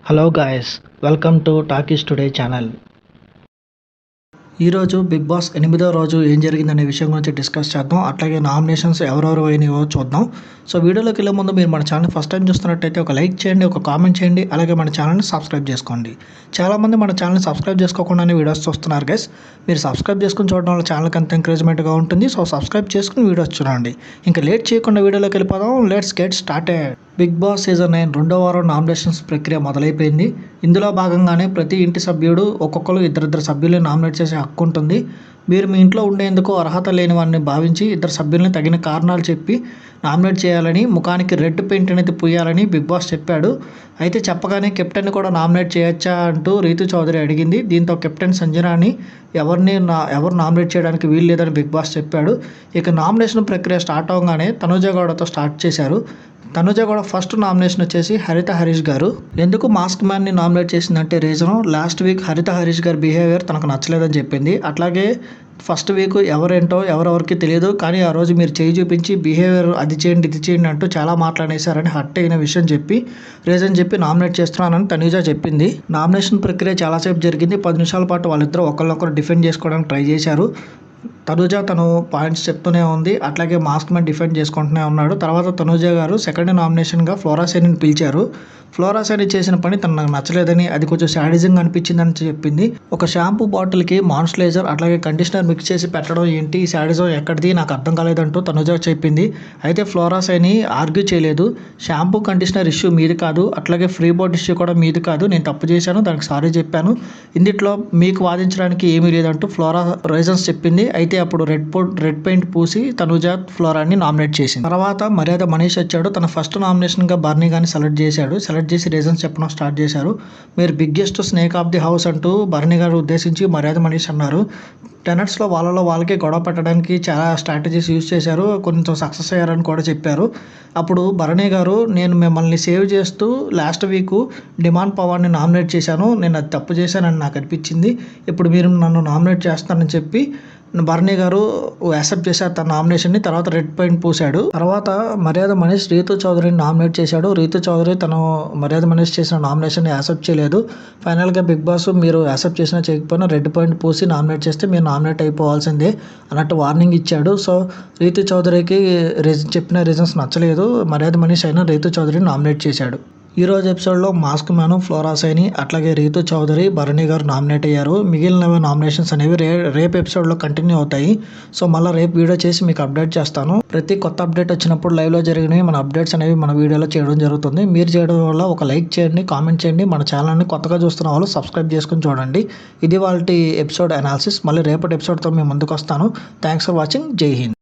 Hello guys, welcome to talkies today channel. ఈరోజు big boss 8వ రోజు ఏం జరిగిందనే విషయం గురించి డిస్కస్ చేద్దాం. అట్లాగే నామినేషన్స్ ఎవరెవరు అయినాయో చూద్దాం. సో వీడియోలోకి వెళ్ళే ముందు మీరు మన ఛానల్ ఫస్ట్ టైం చూస్తున్నట్టయితే ఒక లైక్ చేయండి, ఒక కామెంట్ చేయండి, అలాగే మన ఛానల్ని సబ్స్క్రైబ్ చేసుకోండి. చాలామంది మన ఛానల్ని సబ్స్క్రైబ్ చేసుకోకుండానే వీడియోస్ చూస్తున్నారు గైస్. మీరు సబ్స్క్రైబ్ చేసుకుని చూడడం వల్ల ఛానల్కి అంత ఎంకరేజ్మెంట్గా ఉంటుంది. సో సబ్స్క్రైబ్ చేసుకుని వీడియోస్ చూడండి. ఇంకా లేట్ చేయకుండా వీడియోలోకి వెళ్ళిపోదాం. Let's get started. Big boss season 9 రెండో వారం నామినేషన్స్ ప్రక్రియ మొదలైపోయింది. ఇందులో భాగంగానే ప్రతి ఇంటి సభ్యుడు ఒక్కొక్కరు ఇద్దరిద్దరు సభ్యుల్ని నామినేట్ చేసే హక్కు ఉంటుంది. మీరు మీ ఇంట్లో ఉండేందుకు అర్హత లేని వారిని భావించి ఇద్దరు సభ్యుల్ని తగిన కారణాలు చెప్పి నామినేట్ చేయాలని, ముఖానికి రెడ్ పెయింట్ అనేది పూయాలని బిగ్ బాస్ చెప్పాడు. అయితే చెప్పగానే కెప్టెన్ కూడా నామినేట్ చేయొచ్చా అంటూ రీతు చౌదరి అడిగింది. దీంతో కెప్టెన్ సంజనాని ఎవరు నామినేట్ చేయడానికి వీలు లేదని బిగ్ బాస్ చెప్పాడు. ఇక నామినేషన్ ప్రక్రియ స్టార్ట్ అవగానే తనుజ గౌడతో స్టార్ట్ చేశారు. తనుజ కూడా ఫస్ట్ నామినేషన్ వచ్చేసి హరిత హరీష్ గారు. ఎందుకు మాస్క్ మ్యాన్ని నామినేట్ చేసిందంటే రీజను, లాస్ట్ వీక్ హరిత హరీష్ గారి బిహేవియర్ తనకు నచ్చలేదని చెప్పింది. అట్లాగే ఫస్ట్ వీక్ ఎవరేంటో ఎవరెవరికి తెలియదు, కానీ ఆ రోజు మీరు చేయి చూపించి బిహేవియర్ అది చేయండి ఇది చేయండి అంటూ చాలా మాట్లాడేశారని హర్ట్ అయిన విషయం చెప్పి రీజన్ చెప్పి నామినేట్ చేస్తున్నానని తనుజ చెప్పింది. నామినేషన్ ప్రక్రియ చాలాసేపు జరిగింది. 10 నిమిషాల పాటు వాళ్ళిద్దరూ ఒకరినొకరు డిఫెండ్ చేసుకోవడానికి ట్రై చేశారు. తనుజ తను పాయింట్స్ చెప్తూనే ఉంది, అట్లాగే మాస్క్ మ్యాన్ డిఫెండ్ చేసుకుంటూనే ఉన్నాడు. తర్వాత తనుజ గారు సెకండ్ నామినేషన్గా ఫ్లోరా సేనిని పిలిచారు. ఫ్లోరా సేని చేసిన పని తనకు నచ్చలేదని, అది కొంచెం శాడిజంగా అనిపించిందని చెప్పింది. ఒక షాంపూ బాటిల్కి మాయిశ్చరైజర్ అట్లాగే కండిషనర్ మిక్స్ చేసి పెట్టడం ఏంటి, ఈ శాడిజం ఎక్కడిది నాకు అర్థం కాలేదంటూ తనుజ చెప్పింది. అయితే ఫ్లోరా సేని ఆర్గ్యూ చేయలేదు. షాంపూ కండిషనర్ ఇష్యూ మీది కాదు, అట్లాగే ఫ్రీ బోర్డ్ ఇష్యూ కూడా మీది కాదు, నేను తప్పు చేశాను, దానికి సారీ చెప్పాను, ఇందులో మీకు వాదించడానికి ఏమీ లేదంటూ ఫ్లోరా రీజన్స్ చెప్పింది. అయితే అప్పుడు రెడ్ పెయింట్ పూసి తనుజ ఫ్లోరాని నామినేట్ చేసింది. తర్వాత మర్యాద మనీష్ వచ్చాడు. తన ఫస్ట్ నామినేషన్గా బర్నీ గారిని సెలెక్ట్ చేసి రీజన్స్ చెప్పడం స్టార్ట్ చేశారు. మీరు biggest snake of the house అంటూ బర్నీ గారు ఉద్దేశించి మర్యాద మనీష్ అన్నారు. టెనెట్స్లో వాళ్ళకే గొడవ పెట్టడానికి చాలా స్ట్రాటజీస్ యూజ్ చేశారు, కొంచెం సక్సెస్ అయ్యారని కూడా చెప్పారు. అప్పుడు భరణి గారు, నేను మిమ్మల్ని సేవ్ చేస్తూ లాస్ట్ వీక్ డిమాండ్ పవర్ని నామినేట్ చేశాను, నేను అది తప్పు చేశానని నాకు అనిపించింది, ఇప్పుడు మీరు నన్ను నామినేట్ చేస్తానని చెప్పి భరణి గారు యాక్సెప్ట్ చేశారు తన నామినేషన్ని. తర్వాత రెడ్ పెయింట్ పూసాడు. తర్వాత మర్యాద మనీష్ రీతు చౌదరిని నామినేట్ చేశాడు. రీతు చౌదరి తను మర్యాద మనీష్ చేసిన నామినేషన్ని యాక్సెప్ట్ చేయలేదు. ఫైనల్గా బిగ్ బాస్ మీరు యాక్సెప్ట్ చేసినా చేయకపోయినా రెడ్ పాయింట్ పూసి నామినేట్ చేస్తే మీరు నామినేట్ అయిపోవాల్సిందే అన్నట్టు వార్నింగ్ ఇచ్చాడు. సో రీతు చౌదరికి చెప్పిన రీజన్స్ నచ్చలేదు. మర్యాద మనీష్ అయినా రీతు చౌదరిని నామినేట్ చేశాడు. ఈరోజు ఎపిసోడ్లో మాస్క్ మ్యాన్, ఫ్లోరా సేని, అట్లాగే రీతు చౌదరి, భరణి గారు నామినేట్ అయ్యారు. మిగిలిన నామినేషన్స్ అనేవి రేపు ఎపిసోడ్లో కంటిన్యూ అవుతాయి. సో మళ్ళీ రేపు వీడియో చేసి మీకు అప్డేట్ చేస్తాను. ప్రతి కొత్త అప్డేట్ వచ్చినప్పుడు లైవ్లో జరిగినవి మన అప్డేట్స్ అనేవి మన వీడియోలో చేయడం జరుగుతుంది. మీరు చేయడం వల్ల ఒక లైక్ చేయండి, కామెంట్ చేయండి, మన ఛానల్ని కొత్తగా చూస్తున్న వాళ్ళు సబ్స్క్రైబ్ చేసుకుని చూడండి. ఇది వాళ్ళ ఎపిసోడ్ అనాలిసిస్. మళ్ళీ రేపటి ఎపిసోడ్తో మేము ముందుకు వస్తాను. Thanks for watching. జై హింద్.